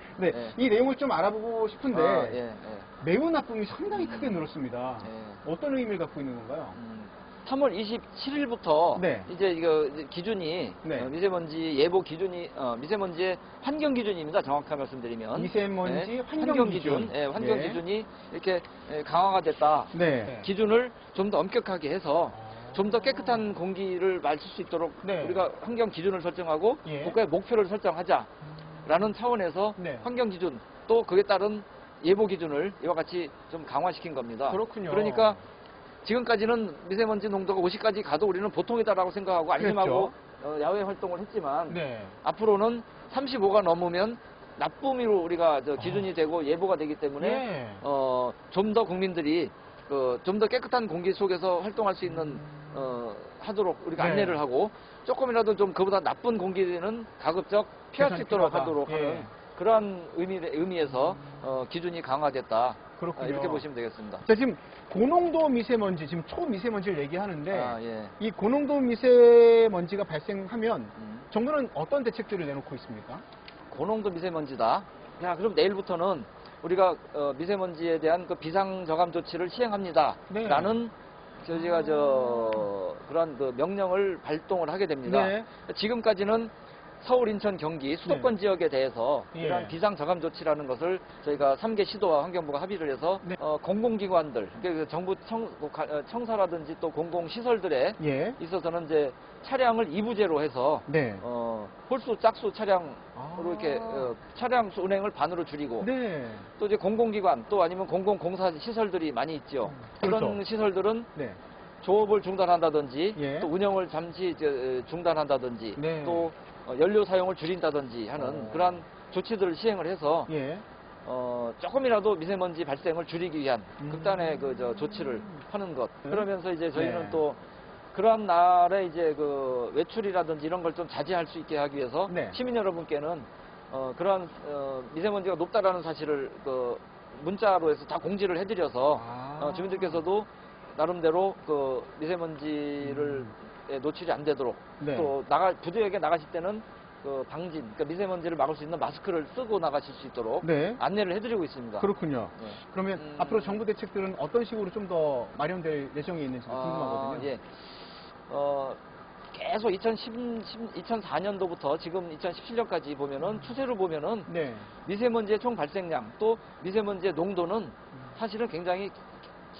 이 내용을 좀 알아보고 싶은데 매우 나쁨이 상당히 크게 늘었습니다. 어떤 의미를 갖고 있는 건가요? 3월 27일부터 이제 이거 기준이 미세먼지 예보 기준이 미세먼지의 환경 기준입니다. 정확하게 말씀드리면 미세먼지 환경 기준, 환경 기준이 이렇게 강화가 됐다. 기준을 좀 더 엄격하게 해서 좀 더 깨끗한 공기를 마실 수 있도록 우리가 환경 기준을 설정하고 국가의 목표를 설정하자라는 차원에서 환경 기준 또 그에 따른 예보 기준을 이와 같이 좀 강화시킨 겁니다. 그렇군요. 그러니까 지금까지는 미세먼지 농도가 50까지 가도 우리는 보통이다라고 생각하고 안심하고 야외 활동을 했지만 앞으로는 35가 넘으면 나쁨으로 우리가 기준이 되고 예보가 되기 때문에 좀 더 국민들이 좀 더 깨끗한 공기 속에서 활동할 수 있는 하도록 우리가 안내를 하고 조금이라도 좀 그보다 나쁜 공기는 가급적 피할 수 있도록 하도록 하는 그러한 의미에서 기준이 강화됐다. 그렇군요. 이렇게 보시면 되겠습니다. 자, 지금 고농도 미세먼지, 지금 초미세먼지를 얘기하는데 이 고농도 미세먼지가 발생하면 정부는 어떤 대책들을 내놓고 있습니까? 고농도 미세먼지다. 자, 그럼 내일부터는 우리가 미세먼지에 대한 그 비상저감 조치를 시행합니다. 라는 저희가 그런 그 명령을 발동을 하게 됩니다. 지금까지는 서울, 인천, 경기 수도권 지역에 대해서 이러한 비상저감 조치라는 것을 저희가 3개 시도와 환경부가 합의를 해서 공공기관들, 그러니까 정부 청사라든지 또 공공시설들에 있어서는 이제 차량을 2부제로 해서 홀수, 짝수 차량으로 이렇게 차량 운행을 반으로 줄이고 또 이제 공공기관 또 아니면 공공공사 시설들이 많이 있죠. 그런 시설들은 조업을 중단한다든지 또 운영을 잠시 중단한다든지 또 연료 사용을 줄인다든지 하는 그러한 조치들을 시행을 해서 조금이라도 미세먼지 발생을 줄이기 위한 극단의 조치를 하는 것. 그러면서 이제 저희는 네. 또 그러한 날에 이제 그 외출이라든지 이런 걸 좀 자제할 수 있게 하기 위해서 네. 시민 여러분께는 그러한 미세먼지가 높다라는 사실을 그 문자로 해서 다 공지를 해드려서 주민들께서도 나름대로 그 미세먼지를 노출이 안 되도록 네. 또 부두역에 나가실 때는 그 방진, 그러니까 미세먼지를 막을 수 있는 마스크를 쓰고 나가실 수 있도록 네. 안내를 해드리고 있습니다. 그렇군요. 네. 그러면 앞으로 정부 대책들은 어떤 식으로 좀 더 마련될 예정이 있는지 궁금하거든요. 예. 계속 2004년도부터 지금 2017년까지 보면은 추세를 보면은 네. 미세먼지의 총 발생량 또 미세먼지의 농도는 사실은 굉장히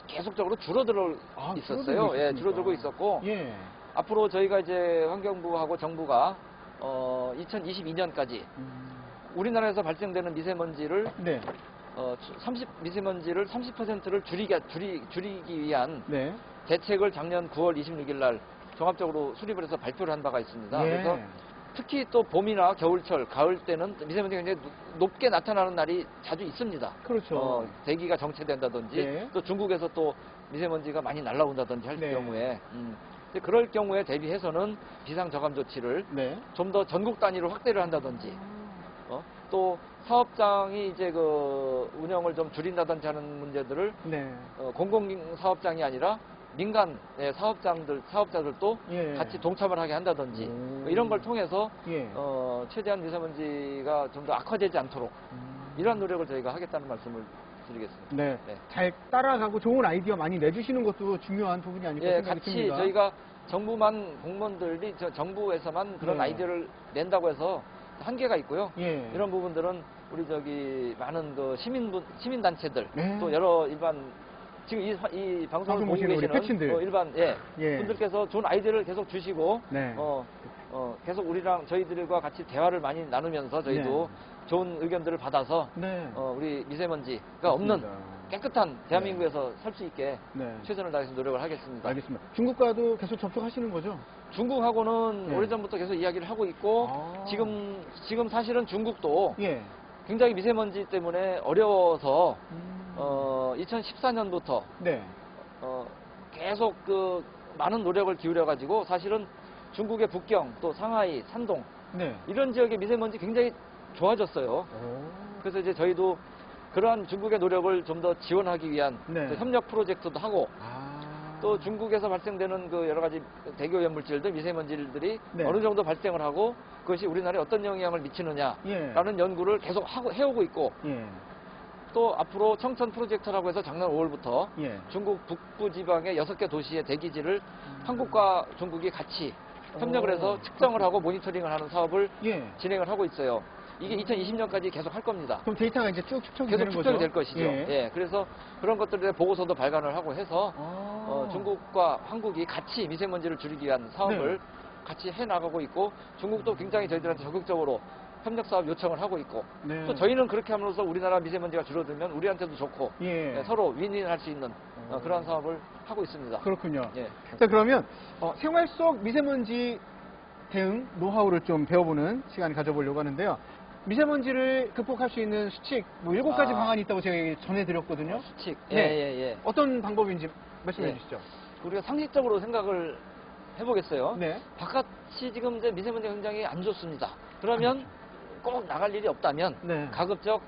계속적으로 줄어들어 있었어요. 예, 줄어들고 있었고 예. 앞으로 저희가 이제 환경부하고 정부가 2022년까지 우리나라에서 발생되는 미세먼지를 네. 미세먼지를 30%를 줄이기 위한 네. 대책을 작년 9월 26일 날 종합적으로 수립을 해서 발표를 한 바가 있습니다. 예. 그래서 특히 또 봄이나 겨울철, 가을 때는 미세먼지가 굉장히 높게 나타나는 날이 자주 있습니다. 그렇죠. 대기가 정체된다든지 네. 또 중국에서 또 미세먼지가 많이 날아온다든지 할 네. 경우에 그럴 경우에 대비해서는 비상저감 조치를 네. 좀 더 전국 단위로 확대를 한다든지 또 사업장이 이제 그 운영을 좀 줄인다든지 하는 문제들을 네. 공공사업장이 아니라 민간 사업자들도 예. 같이 동참을 하게 한다든지 이런 걸 통해서 예. 최대한 미세먼지가 좀 더 악화되지 않도록 이러한 노력을 저희가 하겠다는 말씀을 드리겠습니다. 네. 잘 따라가고 좋은 아이디어 많이 내주시는 것도 중요한 부분이 아닐까 예, 생각이 같이 듭니다. 저희가 정부만 공무원들이 정부에서만 그런 네. 아이디어를 낸다고 해서 한계가 있고요. 예. 이런 부분들은 우리 많은 그 시민 단체들 네. 또 여러 일반 지금 이 방송을 보고 보시는 우리 계시는 패친들. 일반 예. 분들께서 좋은 아이디어를 계속 주시고 네. 계속 저희들과 같이 대화를 많이 나누면서 저희도 좋은 의견들을 받아서 네. 우리 미세먼지가 없는 깨끗한 대한민국에서 살 수 있게 네. 최선을 다해서 노력을 하겠습니다. 알겠습니다. 중국과도 계속 접촉하시는 거죠? 중국하고는 네. 오래전부터 계속 이야기를 하고 있고 지금 사실은 중국도 예. 굉장히 미세먼지 때문에 어려워서 2014년부터 네. 계속 그 많은 노력을 기울여 가지고 사실은 중국의 북경 또 상하이, 산동 네. 이런 지역의 미세먼지 굉장히 좋아졌어요. 그래서 이제 저희도 그러한 중국의 노력을 좀 더 지원하기 위한 네. 그 협력 프로젝트도 하고 또 중국에서 발생되는 그 여러 가지 대기오염 물질들, 미세먼지들이 네. 어느 정도 발생을 하고 그것이 우리나라에 어떤 영향을 미치느냐라는 연구를 계속 해오고 있고 예. 또 앞으로 청천 프로젝트라고 해서 작년 5월부터 예. 중국 북부 지방의 6개 도시의 대기질을 한국과 중국이 같이 협력을 해서 측정을 하고 모니터링을 하는 사업을 진행을 하고 있어요. 이게 2020년까지 계속 할 겁니다. 그럼 데이터가 이제 쭉 축적이 계속 되는 거죠? 축적이 될 것이죠. 예. 예, 그래서 그런 것들에 보고서도 발간을 하고 해서 중국과 한국이 같이 미세먼지를 줄이기 위한 사업을 같이 해나가고 있고 중국도 굉장히 저희들한테 적극적으로 협력 사업 요청을 하고 있고 네. 또 저희는 그렇게 함으로써 우리나라 미세먼지가 줄어들면 우리한테도 좋고 예. 서로 윈윈할 수 있는 그런 사업을 하고 있습니다. 그렇군요. 예. 자, 그러면 생활 속 미세먼지 대응 노하우를 좀 배워보는 시간을 가져보려고 하는데요. 미세먼지를 극복할 수 있는 수칙, 7가지 방안이 있다고 제가 전해드렸거든요. 수칙. 네. 예. 어떤 방법인지 말씀해 예. 주시죠. 우리가 상식적으로 생각을 해보겠어요. 네. 바깥이 지금 이제 미세먼지가 굉장히 안 좋습니다. 그러면 꼭 나갈 일이 없다면 네. 가급적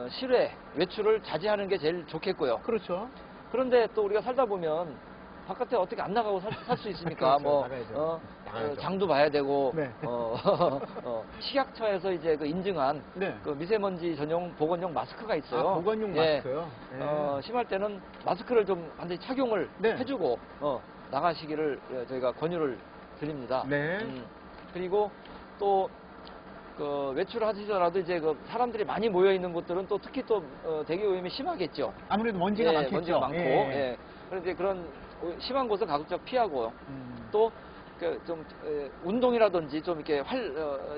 실외, 외출을 자제하는 게 제일 좋겠고요. 그렇죠. 그런데 또 우리가 살다 보면 바깥에 어떻게 안 나가고 살 수 있습니까? 그렇죠. 나가야죠. 장도 봐야 되고 네. 식약처에서 이제 그 인증한 네. 그 미세먼지 전용 보건용 마스크가 있어요. 보건용 예. 마스크요? 심할 때는 마스크를 좀 반드시 착용을 네. 해주고 나가시기를 저희가 권유를 드립니다. 네. 그리고 또 그 외출하시더라도 이제 그 사람들이 많이 모여 있는 곳들은 또 특히 또 대기 오염이 심하겠죠. 아무래도 먼지가 많겠죠. 먼지가 많고. 예. 예. 그런데 그런 심한 곳은 가급적 피하고 또 좀 운동이라든지 좀 이렇게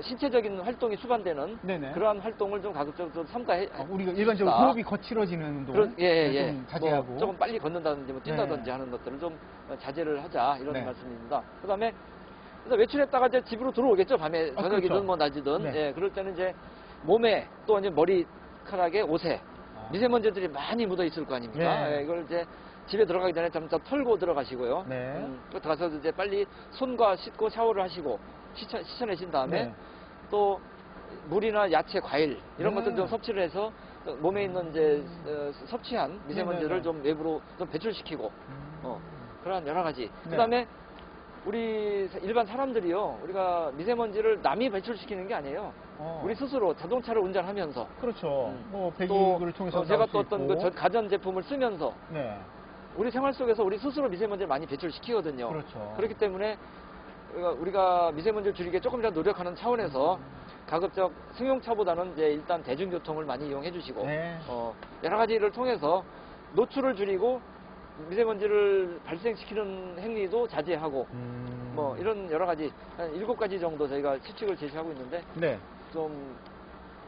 신체적인 활동이 수반되는 네네. 그러한 활동을 좀 가급적 좀 삼가해. 우리가 일반적으로 호흡이 거칠어지는 운동 좀 자제하고 뭐 조금 빨리 걷는다든지 뭐 뛴다든지 하는 것들을 좀 자제를 하자 이런 말씀입니다. 그다음에 그래서 외출했다가 이제 집으로 들어오겠죠. 밤에 저녁이든 그렇죠. 뭐 낮이든. 네. 예, 그럴 때는 이제 몸에 또 이제 머리 머리카락에 옷에 미세먼지들이 많이 묻어 있을 거 아닙니까? 네. 예, 이걸 이제 집에 들어가기 전에 좀 털고 들어가시고요. 네. 또 들어가서 이제 빨리 손과 씻고 샤워를 하시고 씻어내신 다음에 네. 또 물이나 야채, 과일 이런 네. 것들 좀 섭취를 해서 또 몸에 있는 이제 섭취한 미세먼지를 네. 좀 외부로 좀 배출시키고 그런 여러 가지. 그다음에 우리 일반 사람들이요, 우리가 미세먼지를 남이 배출시키는 게 아니에요. 우리 스스로 자동차를 운전하면서. 그렇죠. 뭐 또 배기구를 통해서 제가 나올 또 수 어떤 있고. 그 가전 제품을 쓰면서 네. 우리 생활 속에서 우리 스스로 미세먼지를 많이 배출시키거든요. 그렇죠. 그렇기 때문에 우리가 미세먼지를 줄이기 조금이라도 노력하는 차원에서 가급적 승용차보다는 이제 일단 대중교통을 많이 이용해 주시고 네. 여러 가지를 통해서 노출을 줄이고 미세먼지를 발생시키는 행위도 자제하고 뭐 이런 여러 가지 한 7가지 정도 저희가 수칙을 제시하고 있는데 네. 좀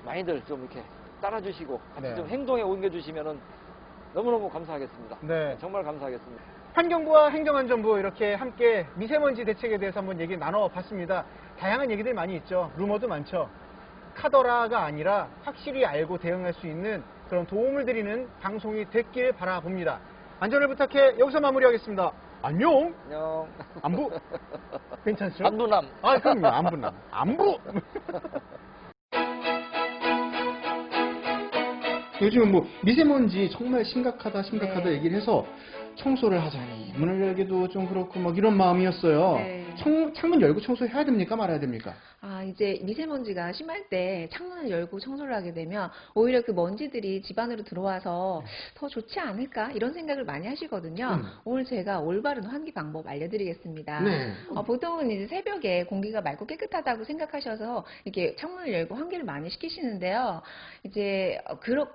많이들 좀 이렇게 따라주시고 같이 네. 좀 행동에 옮겨주시면은 너무너무 감사하겠습니다. 네. 정말 감사하겠습니다. 환경부와 행정안전부 이렇게 함께 미세먼지 대책에 대해서 한번 얘기 나눠봤습니다. 다양한 얘기들 많이 있죠. 루머도 많죠. 카더라가 아니라 확실히 알고 대응할 수 있는 그런 도움을 드리는 방송이 됐길 바라봅니다. 안전을 부탁해 여기서 마무리하겠습니다. 안녕. 안녕. 안부. 괜찮죠? 안부남. 아, 그럼요. 안부남. 안부. 요즘은 뭐 미세먼지 정말 심각하다 얘기를 해서 청소를 하자니 문을 열기도 좀 그렇고 막 이런 마음이었어요. 네. 창문 열고 청소해야 됩니까 말아야 됩니까? 이제 미세먼지가 심할 때 창문을 열고 청소를 하게 되면 오히려 그 먼지들이 집 안으로 들어와서 더 좋지 않을까 이런 생각을 많이 하시거든요. 오늘 제가 올바른 환기 방법 알려드리겠습니다. 네. 보통은 이제 새벽에 공기가 맑고 깨끗하다고 생각하셔서 이렇게 창문을 열고 환기를 많이 시키시는데요. 이제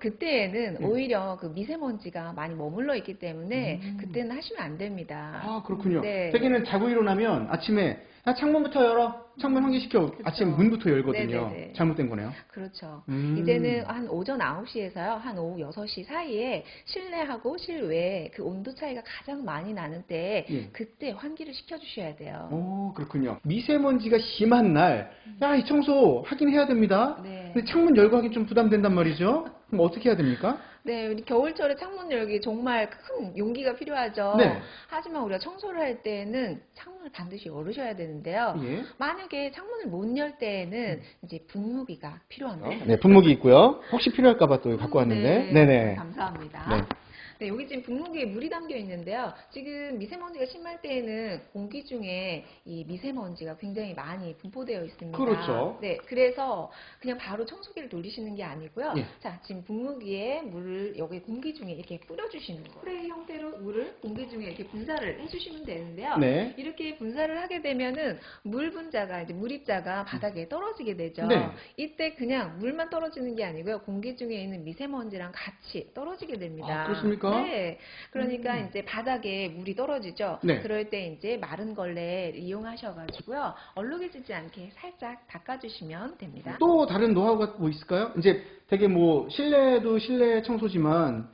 그때에는 오히려 그 미세먼지가 많이 머물러 있기 때문에 그때는 하시면 안 됩니다. 아, 그렇군요. 네. 대개는 자고 일어나면 아침에 야, 창문부터 열어. 창문 환기시켜. 아침 문부터 열거든요. 네네네. 잘못된 거네요. 그렇죠. 이제는 한 오전 9시에서요. 한 오후 6시 사이에 실내하고 실외 그 온도 차이가 가장 많이 나는 때 그때 환기를 시켜주셔야 돼요. 오, 그렇군요. 미세먼지가 심한 날, 야, 이 청소 하긴 해야 됩니다. 네. 근데 창문 열고 하긴 좀 부담된단 말이죠. 그럼 어떻게 해야 됩니까? 네, 우리 겨울철에 창문 열기 정말 큰 용기가 필요하죠. 네. 하지만 우리가 청소를 할 때는 창문을 반드시 열으셔야 되는데요. 예. 만약에 창문을 못 열 때에는 이제 분무기가 필요한데. 네, 분무기 있고요. 혹시 필요할까봐 또 갖고 왔는데. 네네. 감사합니다. 네. 네, 여기 지금 분무기에 물이 담겨 있는데요. 지금 미세먼지가 심할 때에는 공기 중에 이 미세먼지가 굉장히 많이 분포되어 있습니다. 그렇죠. 네, 그래서 그냥 바로 청소기를 돌리시는 게 아니고요. 예. 자, 지금 분무기에 물을 여기 공기 중에 이렇게 뿌려주시는 거예요. 스프레이 형태로 물을 공기 중에 이렇게 분사를 해주시면 되는데요. 네. 이렇게 분사를 하게 되면은 물 분자가 이제 물입자가 바닥에 떨어지게 되죠. 네. 이때 그냥 물만 떨어지는 게 아니고요. 공기 중에 있는 미세먼지랑 같이 떨어지게 됩니다. 아, 그렇습니까? 네. 그러니까 이제 바닥에 물이 떨어지죠. 네. 그럴 때 이제 마른 걸레 이용하셔가지고요. 얼룩해지지 않게 살짝 닦아주시면 됩니다. 또 다른 노하우가 뭐 있을까요? 이제 되게 뭐 실내도 실내 청소지만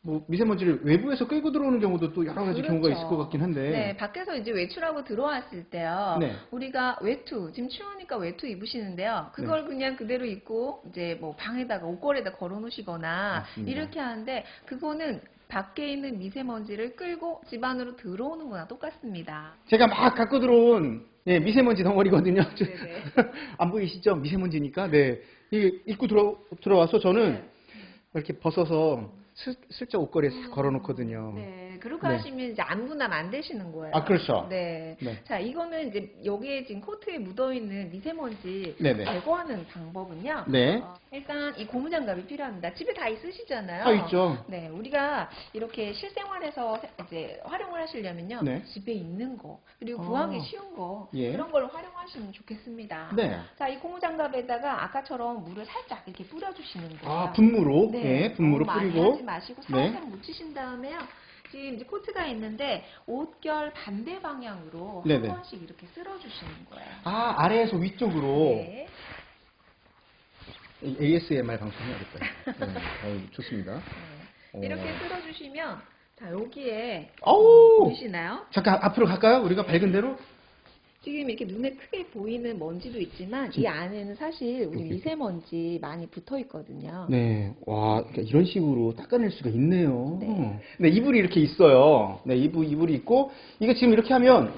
뭐 미세먼지를 외부에서 끌고 들어오는 경우도 또 여러 가지 경우가 있을 것 같긴 한데. 네, 밖에서 이제 외출하고 들어왔을 때요. 네. 우리가 외투, 지금 추우니까 외투 입으시는데요. 그걸 그냥 그대로 입고 이제 뭐 방에다가 옷걸이에다 걸어 놓으시거나 맞습니다. 이렇게 하는데 그거는 밖에 있는 미세먼지를 끌고 집 안으로 들어오는 거나 똑같습니다. 제가 막 갖고 들어온 미세먼지 덩어리거든요. 네네. 안 보이시죠? 미세먼지니까. 네. 이 입고 들어와서 저는 이렇게 벗어서 슬쩍 옷걸이에 싹 걸어놓거든요. 네, 그렇게 네. 하시면 이제 안 분하면 안 되시는 거예요. 아, 그렇죠. 네. 네. 자, 이거는 이제 여기에 지금 코트에 묻어있는 미세먼지 네네. 제거하는 방법은요. 네. 일단 이 고무장갑이 필요합니다. 집에 다 있으시잖아요. 다 있죠. 네, 우리가 이렇게 실생활에서 이제 활용을 하시려면요. 네. 집에 있는 거, 그리고 구하기 쉬운 거, 예. 그런 걸 활용하시면 좋겠습니다. 네. 자, 이 고무장갑에다가 아까처럼 물을 살짝 이렇게 뿌려주시는 거예요. 아, 분무로? 네. 네, 분무로 너무 많이 뿌리고. 하지 마시고 네. 살짝 묻히신 다음에요. 지금 이제 코트가 있는데 옷결 반대 방향으로 네네. 한 번씩 이렇게 쓸어주시는 거예요. 아, 아래에서 위쪽으로. 네. ASMR 방송 해야겠다. 네. 좋습니다. 이렇게 쓸어주시면 자 여기에 어우! 보이시나요? 잠깐 앞으로 갈까요? 우리가 밝은 대로? 지금 이렇게 눈에 크게 보이는 먼지도 있지만 이 안에는 사실 우리 미세먼지 많이 붙어 있거든요. 네, 와, 그러니까 이런 식으로 닦아낼 수가 있네요. 네, 이불이 이렇게 있어요. 네, 이불이 있고, 이거 지금 이렇게 하면,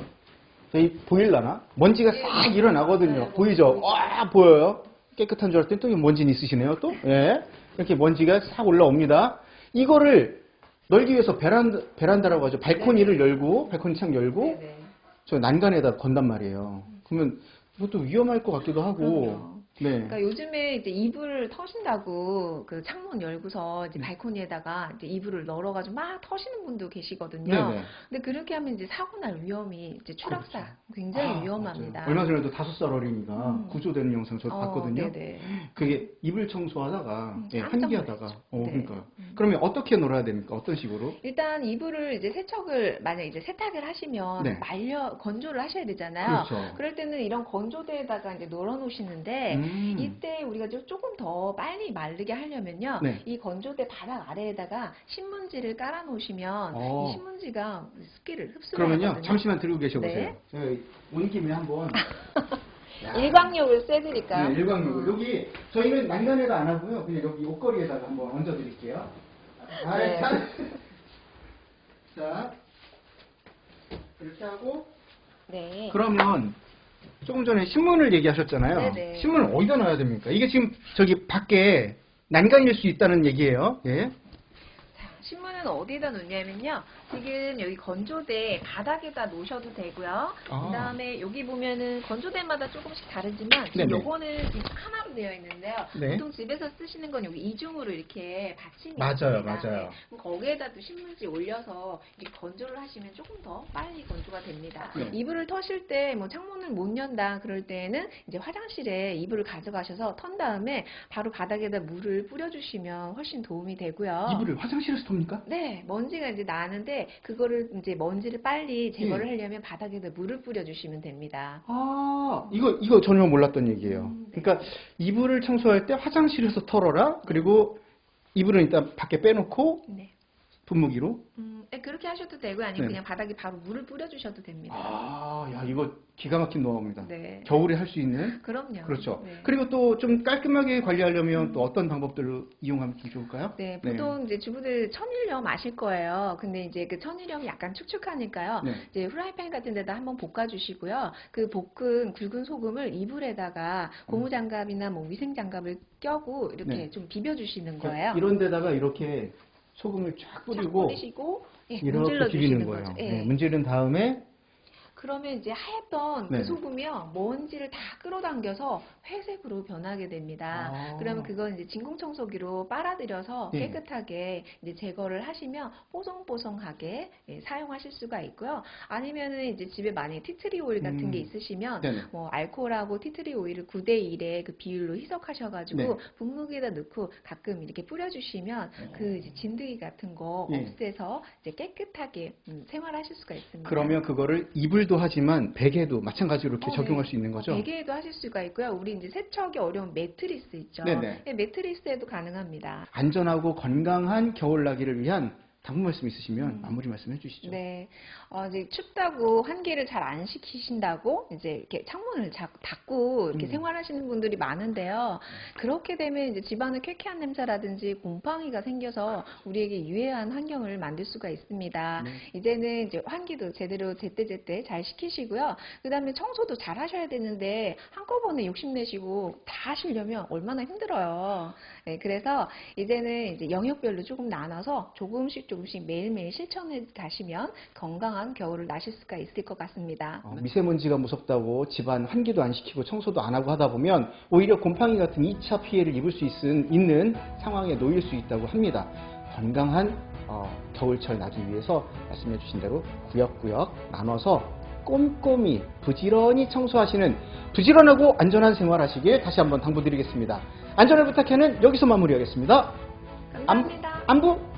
저희 보일라나? 먼지가 싹 일어나거든요. 보이죠? 와, 보여요? 깨끗한 줄 알았더니 또 먼지는 있으시네요, 또? 예. 이렇게 먼지가 싹 올라옵니다. 이거를 널기 위해서 베란다라고 하죠. 발코니를 열고, 발코니 창 열고, 저 난간에다 건단 말이에요. 그러면 이것도 위험할 것 같기도 하고. 그럼요. 네. 그러니까 요즘에 이제 이불을 터신다고 그 창문 열고서 이제 발코니에다가 이제 이불을 널어가지고 막 터시는 분도 계시거든요. 네네. 근데 그렇게 하면 이제 사고 날 위험이 이제 추락사 굉장히 위험합니다. 맞아요. 얼마 전에도 5살 어린이가 구조되는 영상 저 봤거든요. 네네. 그게 이불 청소하다가 환기하다가. 네. 그러니까. 그러면 어떻게 놀아야 됩니까? 어떤 식으로? 일단 이불을 이제 세척을 만약 이제 세탁을 하시면 네. 건조를 하셔야 되잖아요. 그렇죠. 그럴 때는 이런 건조대에다가 이제 놀아 놓으시는데 이때 우리가 조금 더 빨리 마르게 하려면요. 네. 이 건조대 바닥 아래에다가 신문지를 깔아 놓으시면 이 신문지가 습기를 흡수하거든요. 그러면요. 잠시만 들고 계셔보세요. 네. 제가 온 김에 한번 일광욕을 쐬드릴까요? 네, 일광욕을. 여기 저희는 난간에다 안 하고요. 그냥 여기 옷걸이에다가 한번 얹어드릴게요. 네. 자, 이렇게 하고. 네. 그러면 조금 전에 신문을 얘기하셨잖아요. 네네. 신문을 어디다 놔야 됩니까? 이게 지금 저기 밖에 난간일 수 있다는 얘기예요. 예. 신문은 어디에다 놓냐면요. 지금 여기 건조대 바닥에다 놓으셔도 되고요. 그다음에 여기 보면은 건조대마다 조금씩 다르지만 지금 네네. 요거는 지금 하나로 되어 있는데요. 네. 보통 집에서 쓰시는 건 여기 이중으로 이렇게 받침이 맞아요, 있습니다. 맞아요. 네. 그럼 거기에다도 신문지 올려서 이렇게 건조를 하시면 조금 더 빨리 건조가 됩니다. 네. 이불을 터실 때 뭐 창문을 못 연다 그럴 때는 이제 화장실에 이불을 가져가셔서 턴 다음에 바로 바닥에다 물을 뿌려주시면 훨씬 도움이 되고요. 이불을 화장실에서 텁니까? 네, 먼지가 이제 나는데 그거를 이제 먼지를 빨리 제거를 예. 하려면 바닥에다 물을 뿌려주시면 됩니다. 아, 이거 전혀 몰랐던 얘기예요. 네. 그러니까 이불을 청소할 때 화장실에서 털어라. 그리고 이불은 일단 밖에 빼놓고 네. 분무기로. 네, 그렇게 하셔도 되고 아니면 네. 그냥 바닥에 바로 물을 뿌려주셔도 됩니다. 아, 야, 이거 기가 막힌 노하우입니다. 네. 겨울에 할 수 있는. 그럼요. 그렇죠. 네. 그리고 또 좀 깔끔하게 관리하려면 또 어떤 방법들을 이용하면 좀 좋을까요? 네, 보통 이제 주부들 천일염 아실 거예요. 근데 이제 그 천일염이 약간 축축하니까요. 네. 이제 후라이팬 같은 데다 한번 볶아주시고요. 그 볶은 굵은 소금을 이불에다가 고무장갑이나 뭐 위생장갑을 껴고 이렇게 네. 좀 비벼주시는 거예요. 이런 데다가 이렇게 소금을 쫙 뿌리고 뿌리시고 예, 이렇게 문질러 비비는 주시는 거예요. 거죠. 네, 예. 문지른 다음에 그러면 이제 하얗던 네. 그 소금이요 먼지를 다 끌어당겨서 회색으로 변하게 됩니다. 아. 그러면 그건 이제 진공청소기로 빨아들여서 네. 깨끗하게 이제 제거를 하시면 뽀송뽀송하게 예, 사용하실 수가 있고요. 아니면은 이제 집에 만약에 티트리 오일 같은 게 있으시면 네네. 뭐 알코올하고 티트리 오일을 9대1의 그 비율로 희석하셔가지고 네. 분무기에다 넣고 가끔 이렇게 뿌려주시면 그 이제 진드기 같은 거 예. 없애서 이제 깨끗하게 생활하실 수가 있습니다. 그러면 그거를 이불도 하지만 베개도 마찬가지로 이렇게 적용할 수 있는 거죠? 베개에도 하실 수가 있고요. 우리 이제 세척이 어려운 매트리스 있죠. 네네. 네, 매트리스에도 가능합니다. 안전하고 건강한 겨울나기를 위한 당부 말씀 있으시면 마무리 말씀해 주시죠. 네, 이제 춥다고 환기를 잘 안 시키신다고 이제 이렇게 창문을 닫고 이렇게 생활하시는 분들이 많은데요. 그렇게 되면 이제 집안에 쾌쾌한 냄새라든지 곰팡이가 생겨서 우리에게 유해한 환경을 만들 수가 있습니다. 이제는 이제 환기도 제대로 제때제때 잘 시키시고요. 그다음에 청소도 잘 하셔야 되는데 한꺼번에 욕심내시고 다 하시려면 얼마나 힘들어요. 네, 그래서 이제는 이제 영역별로 조금 나눠서 조금씩 매일매일 실천해 가시면 건강한 겨울을 나실 수가 있을 것 같습니다. 미세먼지가 무섭다고 집안 환기도 안 시키고 청소도 안 하고 하다 보면 오히려 곰팡이 같은 2차 피해를 입을 수 있는 상황에 놓일 수 있다고 합니다. 건강한 겨울철 나기 위해서 말씀해 주신 대로 구역구역 나눠서 꼼꼼히 부지런히 청소하시는 부지런하고 안전한 생활 하시길 다시 한번 당부드리겠습니다. 안전을 부탁해는 여기서 마무리하겠습니다. 감사합니다. 안부?